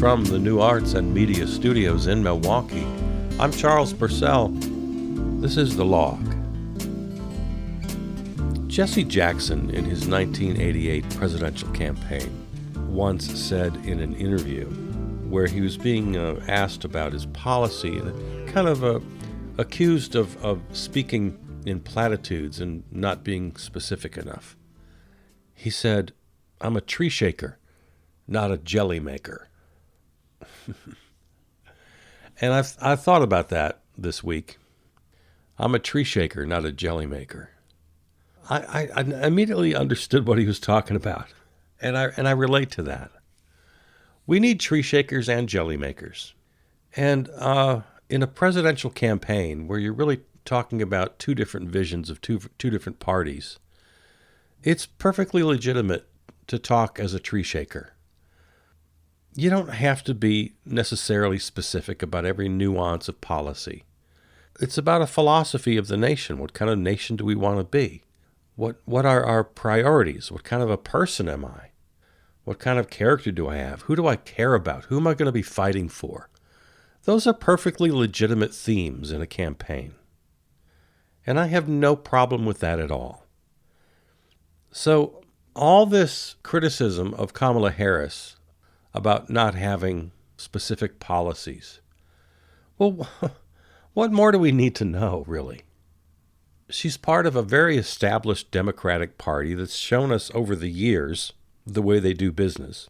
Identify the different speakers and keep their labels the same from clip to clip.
Speaker 1: from the New Arts and Media Studios in Milwaukee, I'm Charles Purcell. This is The Log. Jesse Jackson, in his 1988 presidential campaign, once said in an interview where he was being asked about his policy and kind of accused of speaking in platitudes and not being specific enough. He said, "I'm a tree shaker, not a jelly maker." And I've thought about that this week. I'm a tree shaker, not a jelly maker. I immediately understood what he was talking about, and I relate to that. We need tree shakers and jelly makers. And in a presidential campaign where you're really talking about two different visions of two different parties, it's perfectly legitimate to talk as a tree shaker. You don't have to be necessarily specific about every nuance of policy. It's about a philosophy of the nation. What kind of nation do we want to be? What are our priorities? What kind of a person am I? What kind of character do I have? Who do I care about? Who am I going to be fighting for? Those are perfectly legitimate themes in a campaign. And I have no problem with that at all. So all this criticism of Kamala Harris about not having specific policies, well, what more do we need to know, really? She's part of a very established Democratic Party that's shown us over the years the way they do business,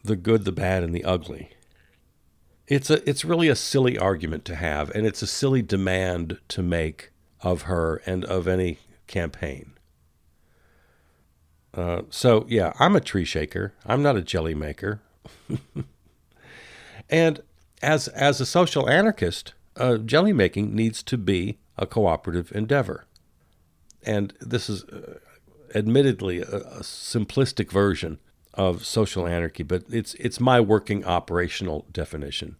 Speaker 1: the good, the bad, and the ugly. It's really a silly argument to have, and it's a silly demand to make of her and of any campaign. So, yeah, I'm a tree shaker. I'm not a jelly maker. And as a social anarchist, jelly making needs to be a cooperative endeavor. And this is admittedly a simplistic version of social anarchy, but it's my working operational definition.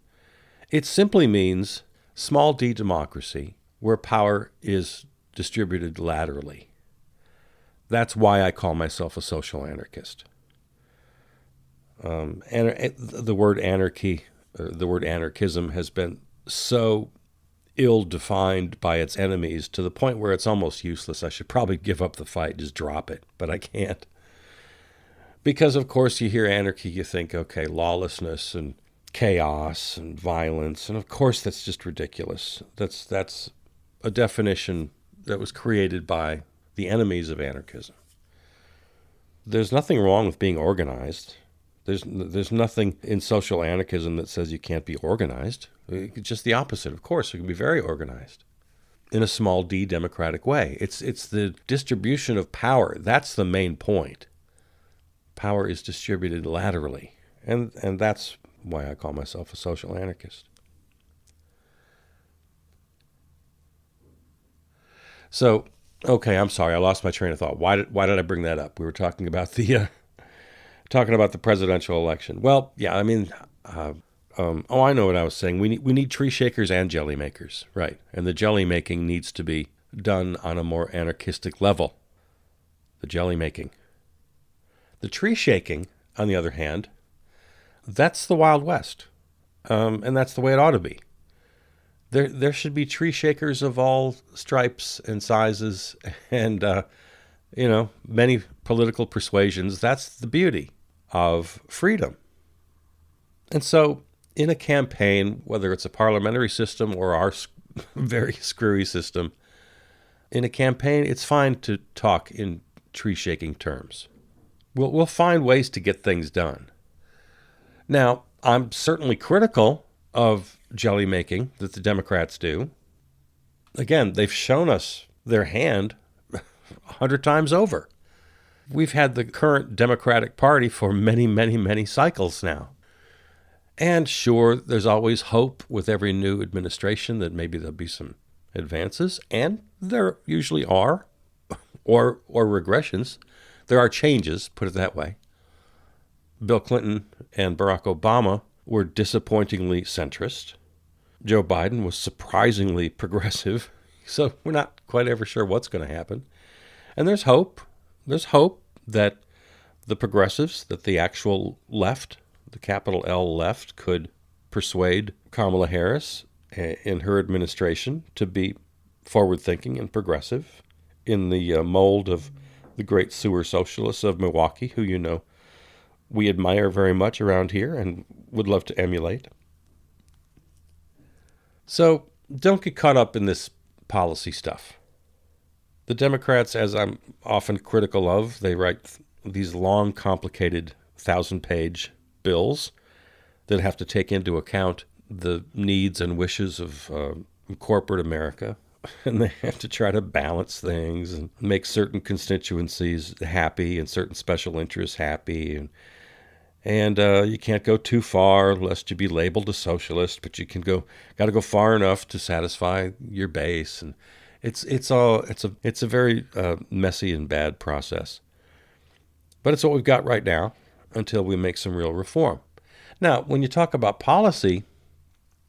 Speaker 1: It simply means small d democracy where power is distributed laterally. That's why I call myself a social anarchist. And the word anarchy, the word anarchism has been so ill-defined by its enemies to the point where it's almost useless. I should probably give up the fight, just drop it, but I can't. Because, of course, you hear anarchy, you think, okay, lawlessness and chaos and violence, and of course that's just ridiculous. That's a definition that was created by the enemies of anarchism. There's nothing wrong with being organized. There's nothing in social anarchism that says you can't be organized. It's just the opposite. Of course, you can be very organized in a small d democratic way. It's the distribution of power. That's the main point. Power is distributed laterally. And that's why I call myself a social anarchist. So, okay, I'm sorry. I lost my train of thought. Why did I bring that up? We were talking about the presidential election. Well, yeah, I mean, I know what I was saying. We need tree shakers and jelly makers, right? And the jelly making needs to be done on a more anarchistic level. The jelly making. The tree shaking, on the other hand, that's the Wild West, and that's the way it ought to be. There should be tree shakers of all stripes and sizes, and many political persuasions. That's the beauty of freedom. And so in a campaign, whether it's a parliamentary system or our very screwy system, in a campaign, it's fine to talk in tree-shaking terms. We'll find ways to get things done. Now, I'm certainly critical of jelly making that the Democrats do. Again, they've shown us their hand 100 times over. We've had the current Democratic Party for many, many, many cycles now. And sure, there's always hope with every new administration that maybe there'll be some advances, and there usually are, or regressions. There are changes, put it that way. Bill Clinton and Barack Obama were disappointingly centrist. Joe Biden was surprisingly progressive, so we're not quite ever sure what's going to happen. And there's hope. There's hope that the progressives, that the actual left, the capital L left could persuade Kamala Harris in her administration to be forward-thinking and progressive in the mold of the great sewer socialists of Milwaukee, who we admire very much around here and would love to emulate. So don't get caught up in this policy stuff. The Democrats, as I'm often critical of, they write these long, complicated 1,000-page bills that have to take into account the needs and wishes of corporate America. And they have to try to balance things and make certain constituencies happy and certain special interests happy. And you can't go too far lest you be labeled a socialist, but you got to go far enough to satisfy your base. And it's a very messy and bad process. But it's what we've got right now until we make some real reform. Now, when you talk about policy,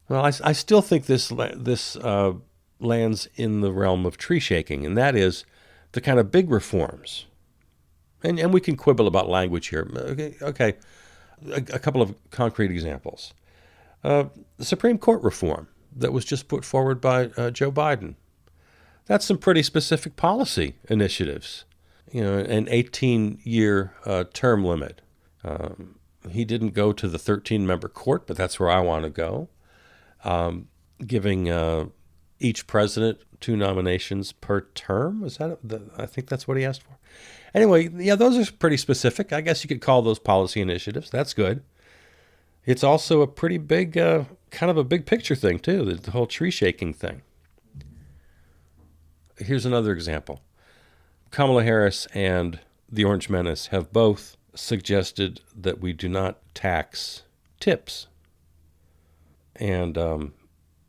Speaker 1: well, I still think this lands in the realm of tree shaking, and that is the kind of big reforms. And we can quibble about language here. Okay. A couple of concrete examples. The Supreme Court reform that was just put forward by Joe Biden. That's some pretty specific policy initiatives. An 18-year term limit. He didn't go to the 13-member court, but that's where I want to go. Giving each president 2 nominations per term. I think that's what he asked for. Anyway, yeah, those are pretty specific. I guess you could call those policy initiatives. That's good. It's also a pretty big, kind of a big picture thing, too, the whole tree shaking thing. Here's another example. Kamala Harris and the Orange Menace have both suggested that we do not tax tips. And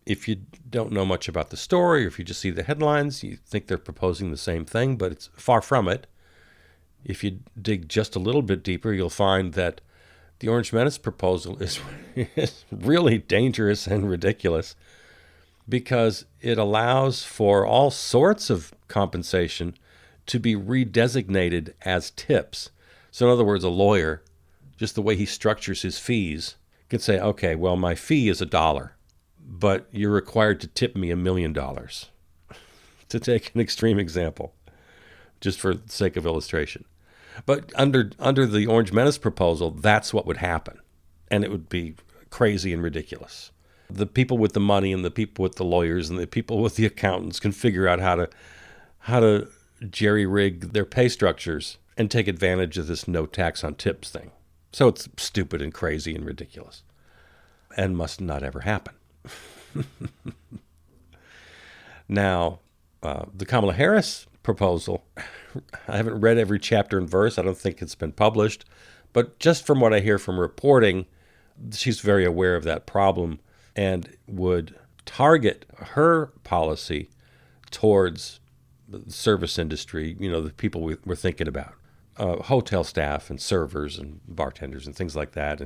Speaker 1: if you don't know much about the story, or if you just see the headlines, you think they're proposing the same thing, but it's far from it. If you dig just a little bit deeper, you'll find that the Orange Menace proposal is really dangerous and ridiculous because it allows for all sorts of compensation to be redesignated as tips. So in other words, a lawyer, just the way he structures his fees, can say, okay, well, my fee is $1, but you're required to tip me $1 million, to take an extreme example, just for the sake of illustration. But under the Orange Menace proposal, that's what would happen. And it would be crazy and ridiculous. The people with the money and the people with the lawyers and the people with the accountants can figure out how to jerry-rig their pay structures and take advantage of this no tax on tips thing. So it's stupid and crazy and ridiculous and must not ever happen. Now, the Kamala Harris proposal, I haven't read every chapter and verse. I don't think it's been published. But just from what I hear from reporting, she's very aware of that problem and would target her policy towards the service industry, the people we're thinking about, hotel staff and servers and bartenders and things like that,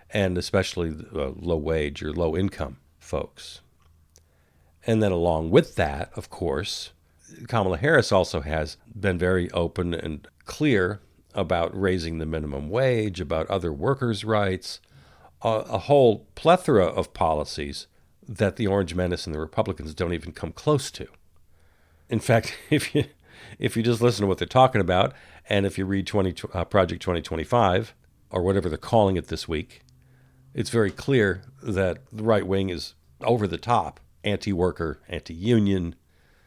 Speaker 1: and especially low wage or low income folks. And then along with that, of course, Kamala Harris also has been very open and clear about raising the minimum wage, about other workers' rights, a whole plethora of policies that the Orange Menace and the Republicans don't even come close to. In fact, if you just listen to what they're talking about, and if you read Project 2025, or whatever they're calling it this week, it's very clear that the right wing is over the top, anti-worker, anti-union.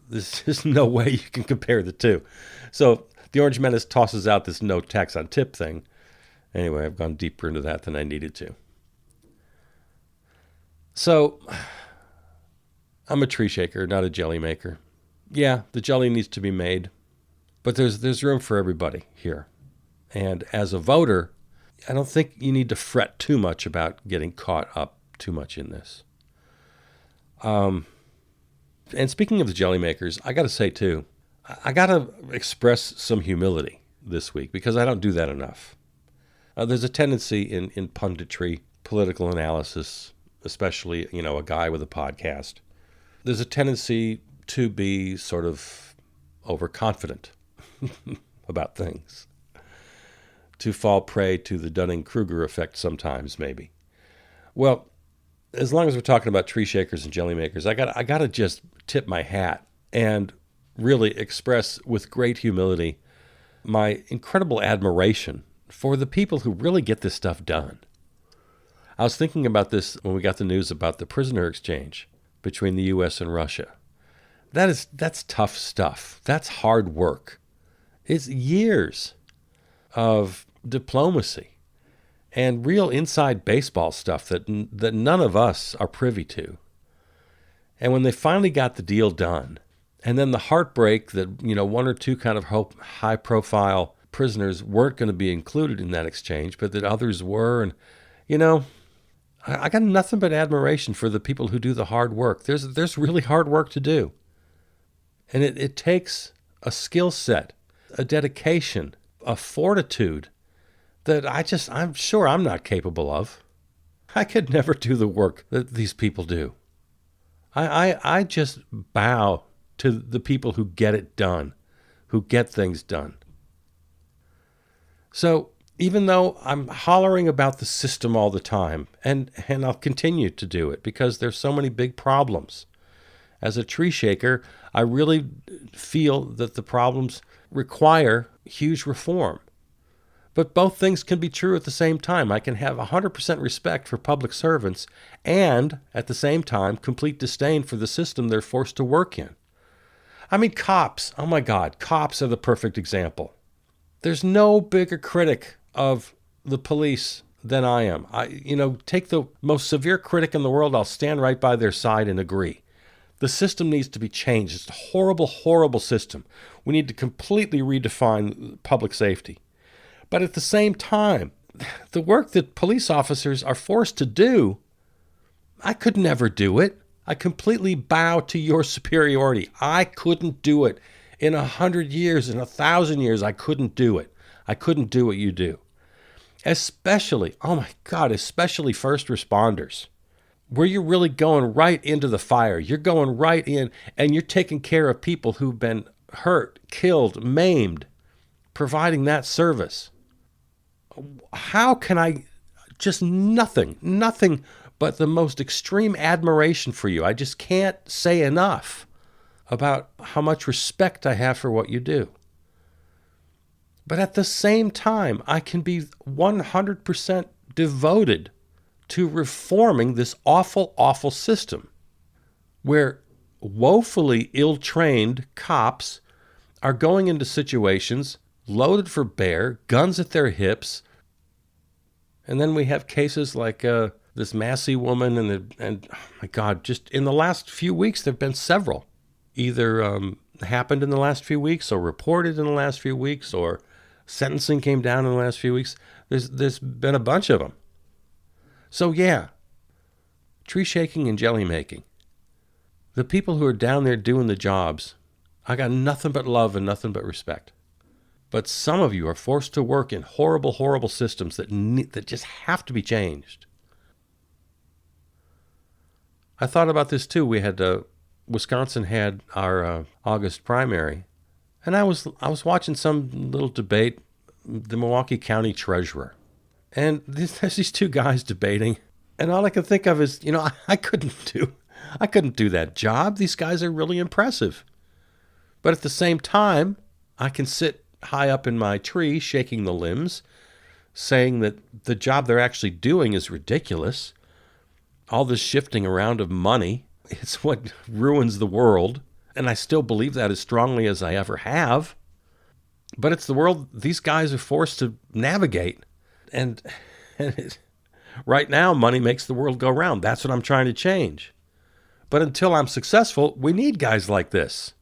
Speaker 1: There's no way you can compare the two. So the Orange Menace tosses out this no tax on tip thing. Anyway, I've gone deeper into that than I needed to. So I'm a tree shaker, not a jelly maker. Yeah, the jelly needs to be made, but there's room for everybody here. And as a voter, I don't think you need to fret too much about getting caught up too much in this. And speaking of the jelly makers, I got to say, too, I got to express some humility this week because I don't do that enough. There's a tendency in punditry, political analysis, especially, a guy with a podcast. There's a tendency to be sort of overconfident about things, to fall prey to the Dunning-Kruger effect sometimes, maybe. Well, as long as we're talking about tree shakers and jelly makers, I got to just tip my hat and really express with great humility my incredible admiration for the people who really get this stuff done. I was thinking about this when we got the news about the prisoner exchange between the U.S. and Russia. That's tough stuff. That's hard work. It's years of diplomacy and real inside baseball stuff that none of us are privy to. And when they finally got the deal done, and then the heartbreak that, one or two kind of high-profile prisoners weren't going to be included in that exchange, but that others were. And, I got nothing but admiration for the people who do the hard work. There's really hard work to do. And it takes a skill set, a dedication, a fortitude that I'm sure I'm not capable of. I could never do the work that these people do. I just bow to the people who get it done, who get things done. So even though I'm hollering about the system all the time, and I'll continue to do it because there's so many big problems, as a tree shaker, I really feel that the problems require huge reform. But both things can be true at the same time. I can have 100% respect for public servants and, at the same time, complete disdain for the system they're forced to work in. I mean, cops. Oh my God, cops are the perfect example. There's no bigger critic of the police than I am. Take the most severe critic in the world, I'll stand right by their side and agree. The system needs to be changed. It's a horrible, horrible system. We need to completely redefine public safety. But at the same time, the work that police officers are forced to do, I could never do it. I completely bow to your superiority. I couldn't do it. In 100 years, in 1,000 years, I couldn't do it. I couldn't do what you do. Especially, oh my God, especially first responders, where you're really going right into the fire. You're going right in and you're taking care of people who've been hurt, killed, maimed, providing that service. How can I just nothing but the most extreme admiration for you. I just can't say enough about how much respect I have for what you do. But at the same time, I can be 100% devoted to reforming this awful, awful system where woefully ill-trained cops are going into situations loaded for bear, guns at their hips, and then we have cases like this Massey woman, and oh my God, just in the last few weeks, there have been several. Either happened in the last few weeks, or reported in the last few weeks, or sentencing came down in the last few weeks. There's been a bunch of them. So yeah, tree shaking and jelly making. The people who are down there doing the jobs, I got nothing but love and nothing but respect. But some of you are forced to work in horrible, horrible systems that just have to be changed. I thought about this too. We had Wisconsin had our August primary, and I was watching some little debate, the Milwaukee County Treasurer, and there's these two guys debating, and all I could think of is, I couldn't do that job. These guys are really impressive, but at the same time, I can sit high up in my tree, shaking the limbs, saying that the job they're actually doing is ridiculous. All this shifting around of money, it's what ruins the world. And I still believe that as strongly as I ever have. But it's the world these guys are forced to navigate. And right now, money makes the world go round. That's what I'm trying to change. But until I'm successful, we need guys like this.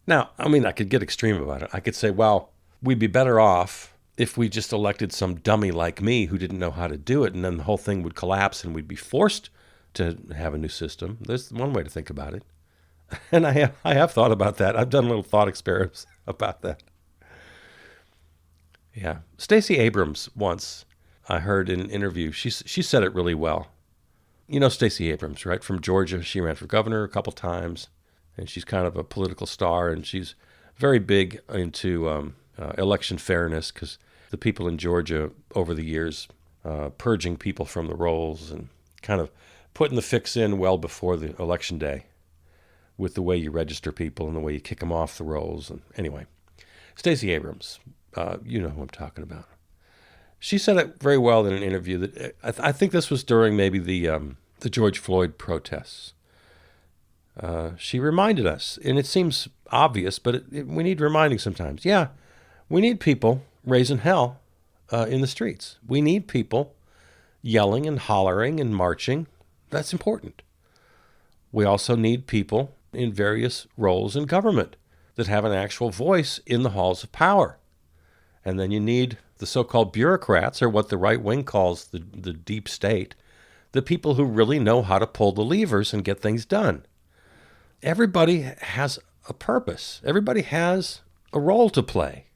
Speaker 1: Now, I could get extreme about it. I could say, well, we'd be better off if we just elected some dummy like me who didn't know how to do it, and then the whole thing would collapse and we'd be forced to have a new system. There's one way to think about it. And I have thought about that. I've done little thought experiments about that. Yeah. Stacey Abrams once, I heard in an interview, she said it really well. You know Stacey Abrams, right? From Georgia. She ran for governor a couple times, and she's kind of a political star, and she's very big into election fairness, because the people in Georgia over the years, purging people from the rolls and kind of putting the fix in well before the election day with the way you register people and the way you kick them off the rolls. And anyway, Stacey Abrams, you know who I'm talking about. She said it very well in an interview that I think this was during maybe the George Floyd protests. She reminded us, and it seems obvious, but we need reminding sometimes. Yeah, we need people raising hell in the streets. We need people yelling and hollering and marching. That's important. We also need people in various roles in government that have an actual voice in the halls of power. And then you need the so-called bureaucrats, or what the right wing calls the deep state, the people who really know how to pull the levers and get things done. Everybody has a purpose. Everybody has a role to play.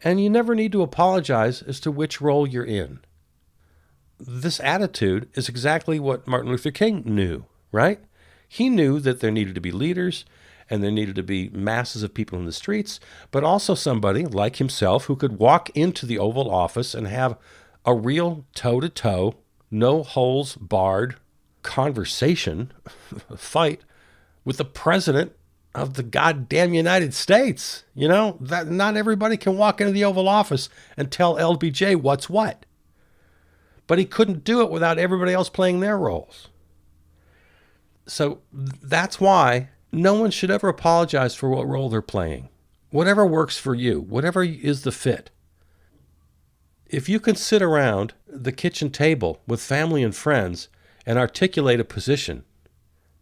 Speaker 1: And you never need to apologize as to which role you're in. This attitude is exactly what Martin Luther King knew, right? He knew that there needed to be leaders and there needed to be masses of people in the streets, but also somebody like himself who could walk into the Oval Office and have a real toe-to-toe, no holes barred conversation, fight with the president of the goddamn United States. You know, that not everybody can walk into the Oval Office and tell LBJ what's what. But he couldn't do it without everybody else playing their roles. So that's why no one should ever apologize for what role they're playing. Whatever works for you, whatever is the fit. If you can sit around the kitchen table with family and friends and articulate a position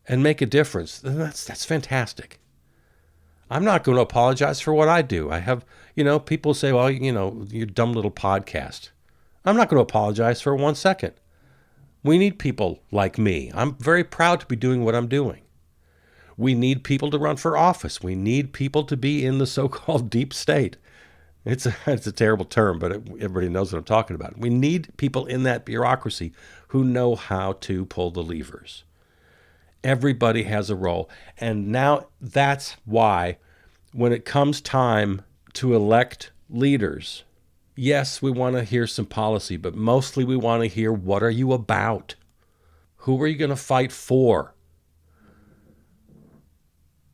Speaker 1: and make a difference, then that's fantastic. I'm not going to apologize for what I do. I have, people say, well, you dumb little podcast. I'm not going to apologize for 1 second. We need people like me. I'm very proud to be doing what I'm doing. We need people to run for office. We need people to be in the so-called deep state. It's a terrible term, but everybody knows what I'm talking about. We need people in that bureaucracy who know how to pull the levers. Everybody has a role. And now that's why when it comes time to elect leaders, yes, we want to hear some policy, but mostly we want to hear, what are you about? Who are you going to fight for?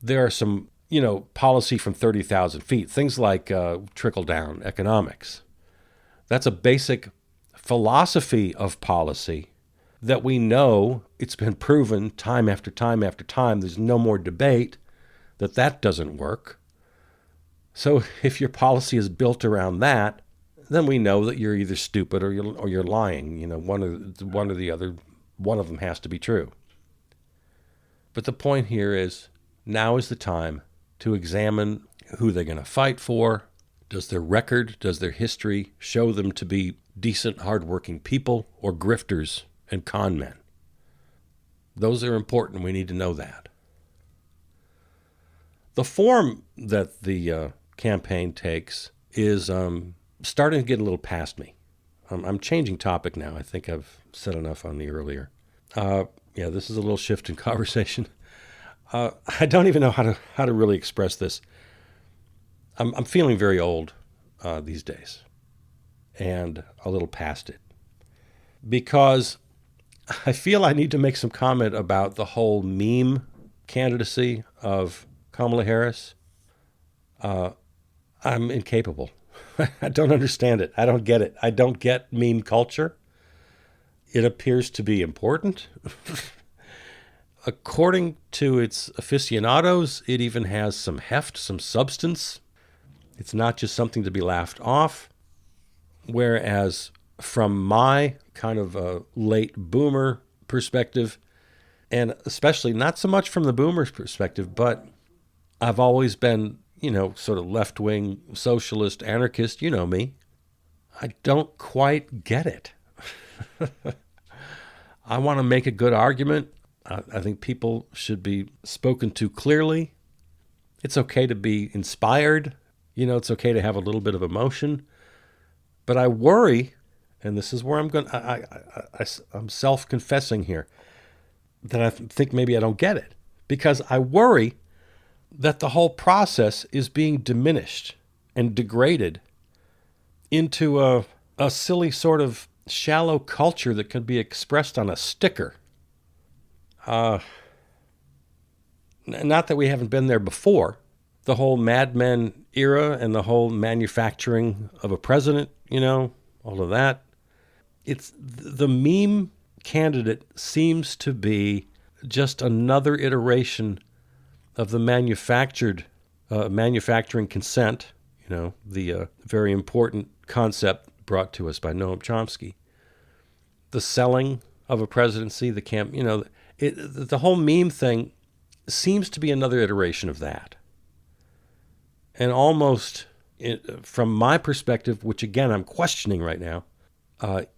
Speaker 1: There are some, policy from 30,000 feet, things like trickle-down economics. That's a basic philosophy of policy that we know, it's been proven time after time after time. There's no more debate that doesn't work. So if your policy is built around that, then we know that you're either stupid or you're lying. One or the other, one of them has to be true. But the point here is, now is the time to examine who they're going to fight for. Does their record, does their history show them to be decent, hardworking people or grifters and con men? Those are important. We need to know that. The form that the campaign takes is starting to get a little past me. I'm changing topic now. I think I've said enough on the earlier. This is a little shift in conversation. I don't even know how to really express this. I'm feeling very old these days, and a little past it, because I feel I need to make some comment about the whole meme candidacy of Kamala Harris. I'm incapable. I don't understand it. I don't get it. I don't get meme culture. It appears to be important. According to its aficionados, it even has some heft, some substance. It's not just something to be laughed off. Whereas from my kind of late boomer perspective, and especially not so much from the boomer's perspective, but I've always been, sort of left-wing, socialist, anarchist, you know me. I don't quite get it. I want to make a good argument. I think people should be spoken to clearly. It's okay to be inspired. It's okay to have a little bit of emotion. But I worry, and this is where I'm self-confessing here, that I think maybe I don't get it. Because I worry that the whole process is being diminished and degraded into a silly sort of shallow culture that can be expressed on a sticker. Uh, Not that we haven't been there before. The whole Mad Men era and the whole manufacturing of a president, all of that. It's the meme candidate seems to be just another iteration of the manufacturing consent, the very important concept brought to us by Noam Chomsky. The selling of a presidency, the whole meme thing seems to be another iteration of that. And almost, from my perspective, which again I'm questioning right now,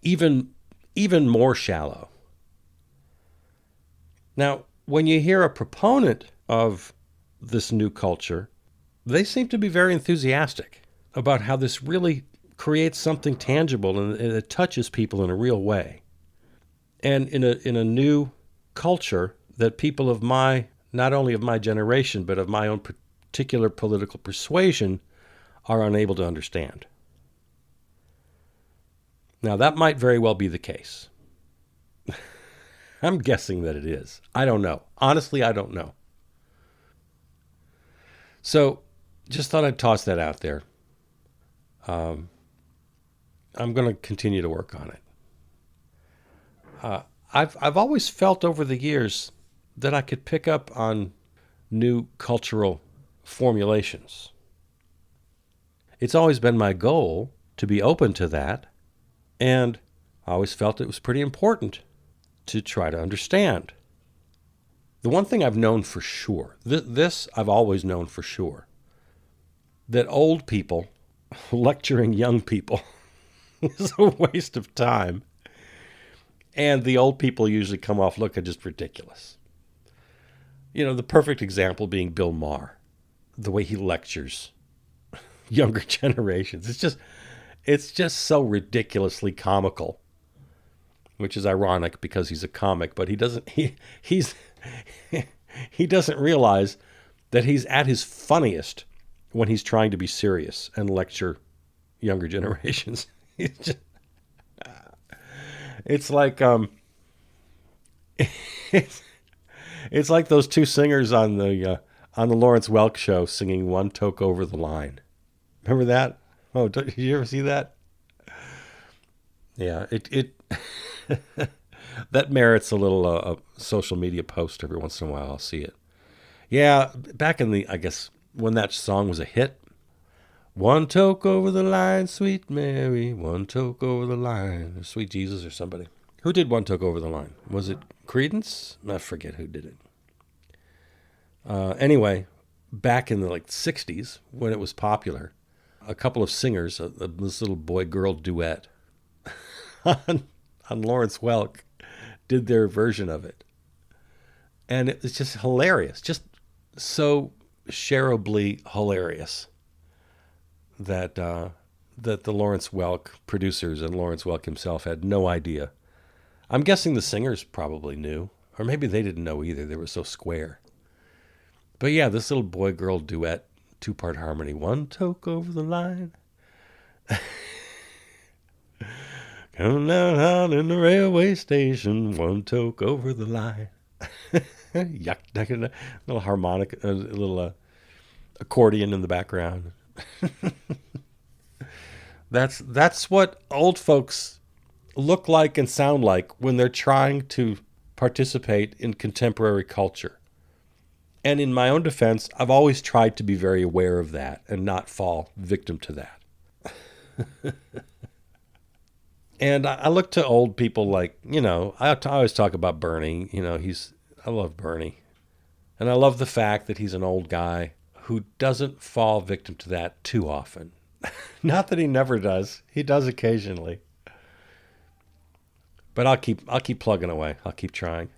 Speaker 1: even more shallow. Now, when you hear a proponent of this new culture, they seem to be very enthusiastic about how this really creates something tangible and it touches people in a real way. And in a new culture that people of not only of my generation, but of my own particular political persuasion are unable to understand. Now, that might very well be the case. I'm guessing that it is. I don't know. Honestly, I don't know. So, just thought I'd toss that out there. I'm going to continue to work on it. I've always felt over the years that I could pick up on new cultural formulations. It's always been my goal to be open to that, and I always felt it was pretty important to try to understand. The one thing I've known for sure, this I've always known for sure, that old people lecturing young people is a waste of time. And the old people usually come off looking just ridiculous. The perfect example being Bill Maher, the way he lectures younger generations. It's just so ridiculously comical, which is ironic because he's a comic, but he doesn't realize that he's at his funniest when he's trying to be serious and lecture younger generations. It's like it's like those two singers on the Lawrence Welk show singing "One Toke Over the Line." Remember that? Oh, did you ever see that? Yeah, it that merits a little a social media post every once in a while. I'll see it. Yeah, back in I guess when that song was a hit. One toke over the line, sweet Mary. One toke over the line. Or Sweet Jesus or somebody. Who did One Toke Over the Line? Was it Creedence? I forget who did it. Anyway, back in the 60s, when it was popular, a couple of singers, this little boy-girl duet on Lawrence Welk, did their version of it. And it was just hilarious. Just so shareably hilarious that the Lawrence Welk producers and Lawrence Welk himself had no idea. I'm guessing the singers probably knew, or maybe they didn't know either. They were so square. But yeah, this little boy-girl duet, 2-part harmony. One toke over the line. Come down out in the railway station. One toke over the line. Yuck, a little harmonic, a little accordion in the background. That's what old folks look like and sound like when they're trying to participate in contemporary culture. And in my own defense, I've always tried to be very aware of that and not fall victim to that. And I look to old people like, I always talk about Bernie. I love Bernie. And I love the fact that he's an old guy who doesn't fall victim to that too often. Not that he never does. He does occasionally. But I'll keep plugging away. I'll keep trying.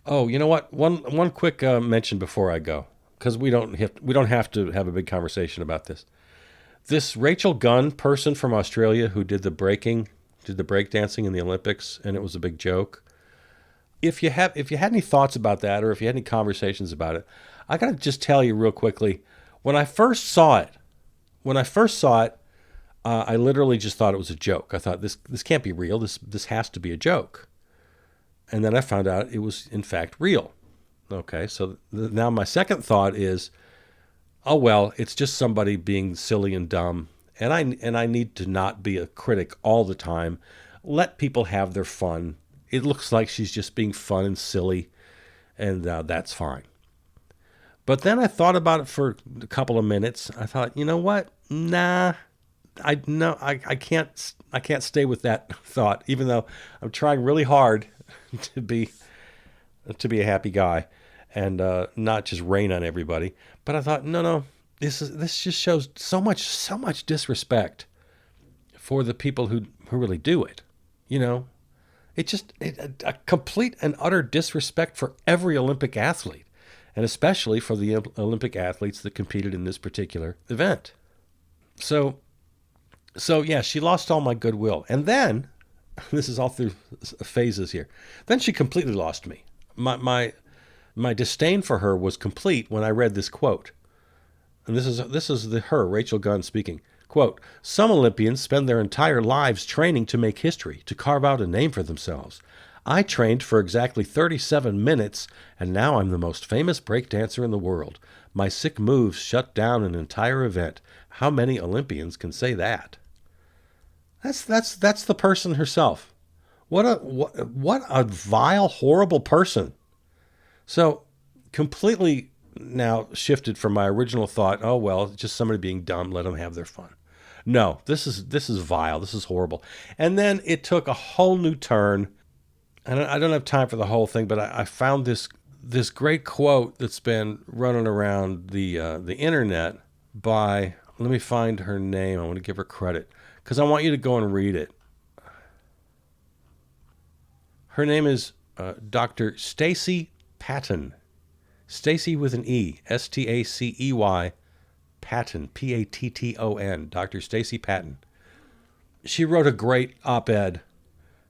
Speaker 1: Oh, you know what? One quick mention before I go, because we don't have to have a big conversation about this. This Rachel Gunn person from Australia who did the breakdancing in the Olympics, and it was a big joke. If you had any thoughts about that, or if you had any conversations about it, I gotta just tell you real quickly. When I first saw it, when I first saw it, I literally just thought it was a joke. I thought this can't be real. This has to be a joke. And then I found out it was in fact real. Okay, so now my second thought is, oh well, it's just somebody being silly and dumb, and I need to not be a critic all the time. Let people have their fun. It looks like she's just being fun and silly, and that's fine. But then I thought about it for a couple of minutes. I thought, you know what? Nah, I can't stay with that thought, even though I'm trying really hard to be a happy guy and not just rain on everybody. But I thought, no, this just shows so much disrespect for the people who really do it. You know, a complete and utter disrespect for every Olympic athlete, and especially for the Olympic athletes that competed in this particular event. So yeah, she lost all my goodwill. And then, this is all through phases here, then she completely lost me. My disdain for her was complete when I read this quote. And this is Rachel Gunn speaking. Quote, "Some Olympians spend their entire lives training to make history, to carve out a name for themselves. I trained for exactly 37 minutes, and now I'm the most famous breakdancer in the world. My sick moves shut down an entire event. How many Olympians can say that?" That's the person herself. What a vile, horrible person. So completely now shifted from my original thought, oh well, it's just somebody being dumb, let them have their fun. No, this is vile, this is horrible. And then it took a whole new turn. And I don't have time for the whole thing, but I found this great quote that's been running around the internet by, let me find her name. I want to give her credit because I want you to go and read it. Her name is Dr. Stacey Patton. Stacey with an E, Stacey Patton, Patton, Dr. Stacey Patton. She wrote a great op-ed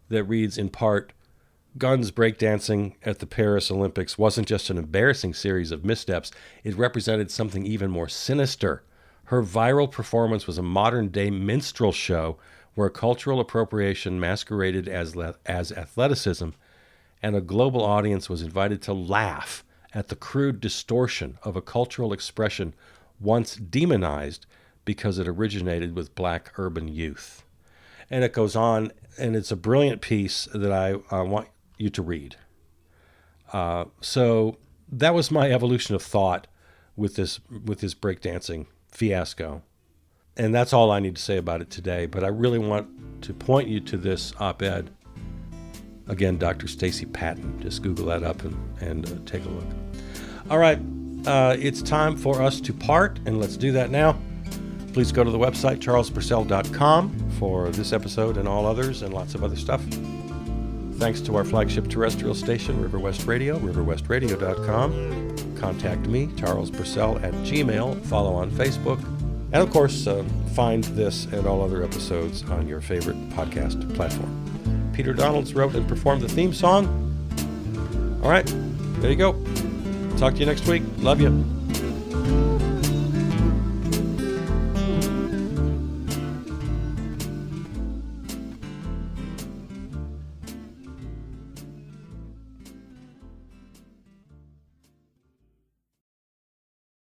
Speaker 1: that reads in part, "Gunn's breakdancing at the Paris Olympics wasn't just an embarrassing series of missteps, it represented something even more sinister. Her viral performance was a modern-day minstrel show where cultural appropriation masqueraded as athleticism, and a global audience was invited to laugh at the crude distortion of a cultural expression once demonized because it originated with black urban youth." And it goes on, and it's a brilliant piece that I want you to read. So that was my evolution of thought with this breakdancing fiasco. And that's all I need to say about it today. But I really want to point you to this op-ed. Again, Dr. Stacey Patton. Just Google that up and take a look. All right. It's time for us to part, and let's do that now. Please go to the website, charlespurcell.com, for this episode and all others and lots of other stuff. Thanks to our flagship terrestrial station, River West Radio, riverwestradio.com. Contact me, Charles Purcell, at Gmail. Follow on Facebook. And, of course, find this and all other episodes on your favorite podcast platform. Peter Donalds wrote and performed the theme song. All right, there you go. Talk to you next week. Love you.